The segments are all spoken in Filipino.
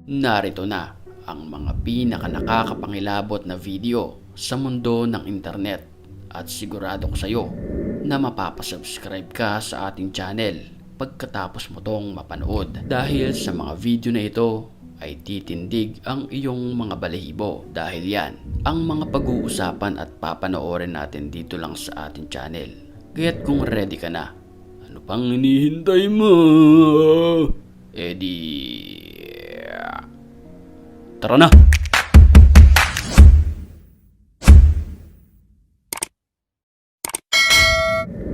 Narito na ang mga nakakapangilabot na video sa mundo ng internet at sigurado ko sa iyo na mapapasubscribe ka sa ating channel pagkatapos mo tong mapanood dahil sa mga video na ito ay titindig ang iyong mga balahibo dahil yan ang mga pag-uusapan at papanoorin natin dito lang sa ating channel. Kaya't kung ready ka na, ano pang hinihintay mo? Tara na!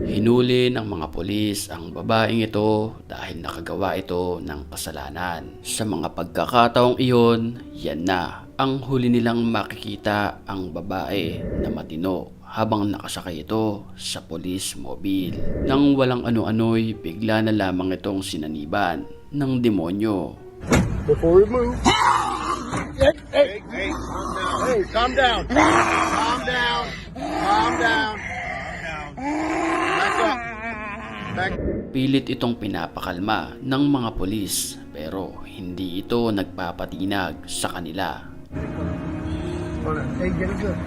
Hinuli ng mga pulis ang babaeng ito dahil nakagawa ito ng kasalanan. Sa mga pagkakataong iyon, yan na ang huli nilang makikita ang babae na matino habang nakasakay ito sa police mobile. Nang walang ano-ano'y bigla na lamang itong sinaniban ng demonyo. Before we move. Hey, calm down. Calm down. Calm down. Back up. Back. Pilit itong pinapakalma ng mga pulis pero hindi ito nagpapatinag sa kanila. Hey, get it good.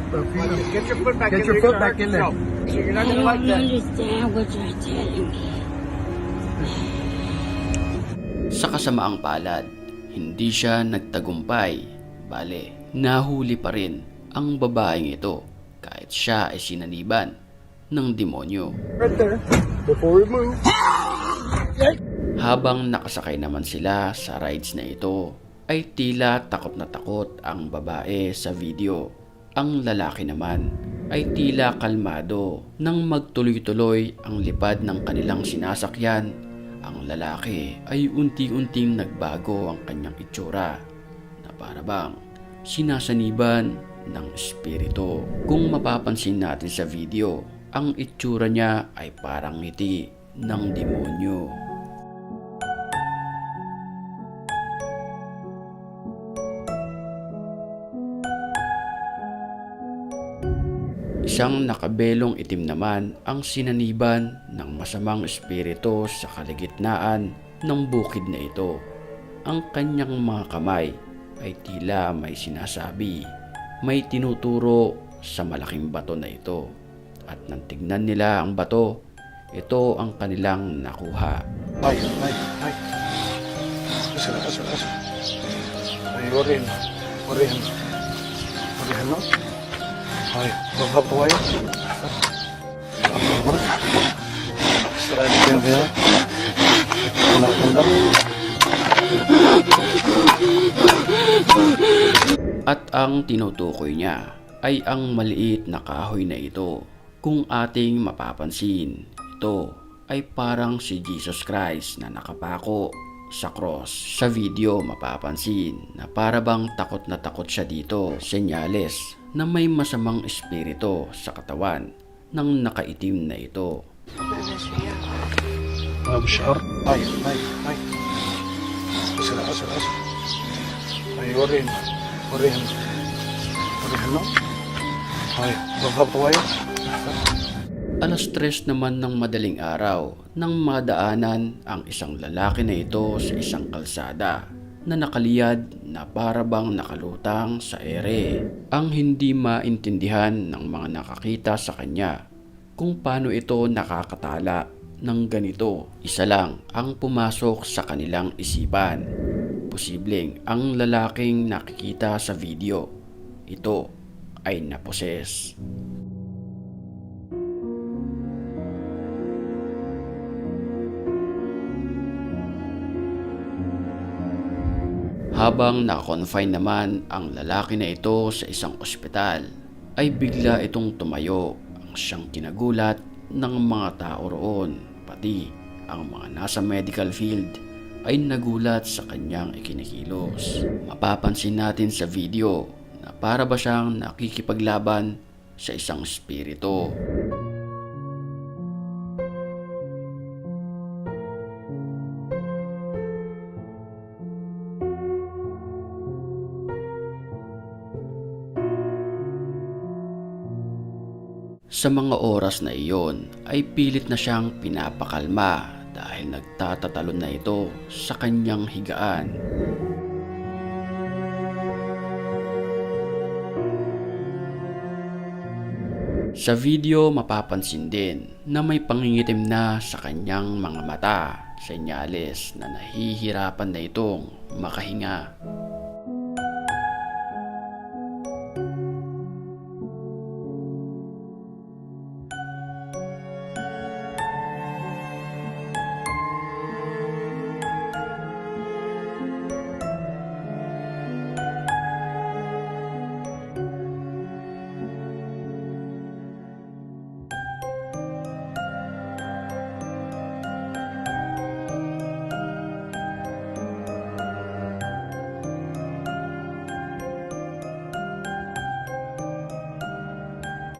Get your foot back in there. Get your foot back in there. You're not gonna like that. Understand what you're telling me. Sa kasamaang palad, hindi siya nagtagumpay. Bale, nahuli pa rin ang babaeng ito kahit siya ay sinaniban ng demonyo. Right there. Before we move. Habang nakasakay naman sila sa rides na ito, ay tila takot na takot ang babae sa video. Ang lalaki naman ay tila kalmado nang magtuloy-tuloy ang lipad ng kanilang sinasakyan. Ang lalaki ay unti-unting nagbago ang kanyang itsura na para bang sinasaniban ng espiritu. Kung mapapansin natin sa video, ang itsura niya ay parang ngiti ng demonyo. Isang nakabelong itim naman ang sinaniban ng masamang espiritu sa kaligitnaan ng bukid na ito. Ang kanyang mga kamay ay tila may sinasabi, may tinuturo sa malaking bato na ito. At nang tignan nila ang bato, ito ang kanilang nakuha. Ay. Kasi. Ay, orin, no? Ay, baba po kayo. Sarali ko yung kaya. At ang tinutukoy niya ay ang maliit na kahoy na ito. Kung ating mapapansin, ito ay parang si Jesus Christ na nakapako sa cross. Sa video mapapansin na para bang takot na takot siya dito. Senyales na may masamang espiritu sa katawan ng nakaitim na ito. Sure. Ay. Kasi. Ay, orin, no? Ay, baba po kayo. Alas 3 naman ng madaling araw nang madaanan ang isang lalaki na ito sa isang kalsada na nakaliyad na para bang nakalutang sa ere. Ang hindi maintindihan ng mga nakakita sa kanya kung paano ito nakakatala ng ganito. Isa lang ang pumasok sa kanilang isipan. Posibleng ang lalaking nakikita sa video, ito ay naposes. Habang naka-confine naman ang lalaki na ito sa isang ospital, ay bigla itong tumayo ang siyang kinagulat ng mga tao roon, pati ang mga nasa medical field ay nagulat sa kanyang ikinikilos. Mapapansin natin sa video na para ba siyang nakikipaglaban sa isang espiritu. Sa mga oras na iyon ay pilit na siyang pinapakalma dahil nagtatatalon na ito sa kanyang higaan. Sa video mapapansin din na may pangingitim na sa kanyang mga mata, senyales na nahihirapan na itong makahinga.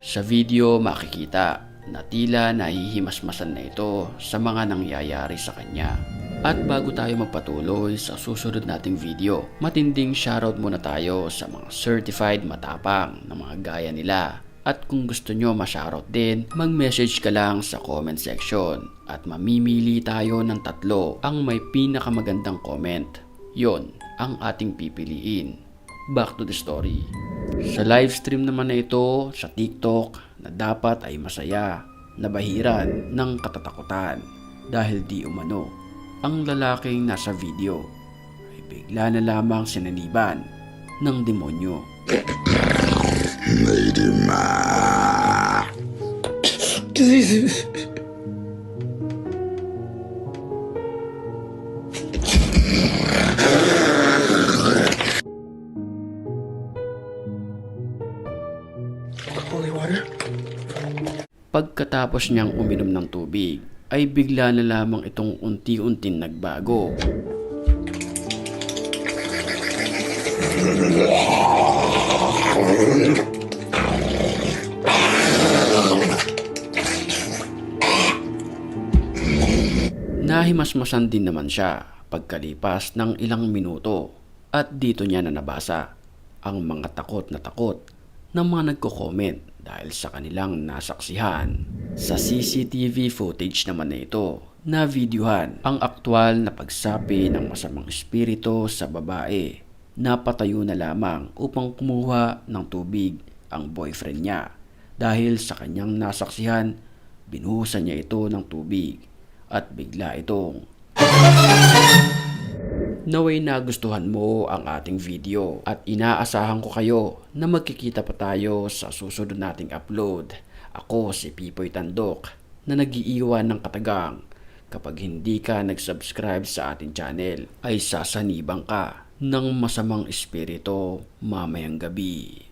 Sa video makikita na tila nahihimasmasan na ito sa mga nangyayari sa kanya. At bago tayo magpatuloy sa susunod nating video, matinding shoutout muna tayo sa mga certified matapang na mga gaya nila. At kung gusto nyo ma-shoutout din, mag-message ka lang sa comment section at mamimili tayo ng 3 ang may pinakamagandang comment. Yon ang ating pipiliin. Back to the story. Sa live stream naman na ito sa TikTok na dapat ay masaya, nabahiran ng katatakutan dahil di umano ang lalaking nasa video ay bigla na lamang sinaniban ng demonyo. Holy water? Pagkatapos niyang uminom ng tubig, ay bigla na lamang itong unti-unting nagbago. Nahimasmasan din naman siya pagkalipas ng ilang minuto at dito niya na nabasa ang mga takot ng mga nagko-comment dahil sa kanilang nasaksihan. Sa CCTV footage naman na ito, na videohan ang aktwal na pagsapi ng masamang espiritu sa babae. Napatayo na lamang upang kumuha ng tubig ang boyfriend niya. Dahil sa kanyang nasaksihan, binuhusan niya ito ng tubig at bigla itong Naway nagustuhan mo ang ating video at inaasahan ko kayo na magkikita pa tayo sa susunod nating upload. Ako si Pipoy Tandok na nag-iiwan ng katagang kapag hindi ka nag-subscribe sa ating channel ay sasanibang ka ng masamang espiritu mamayang gabi.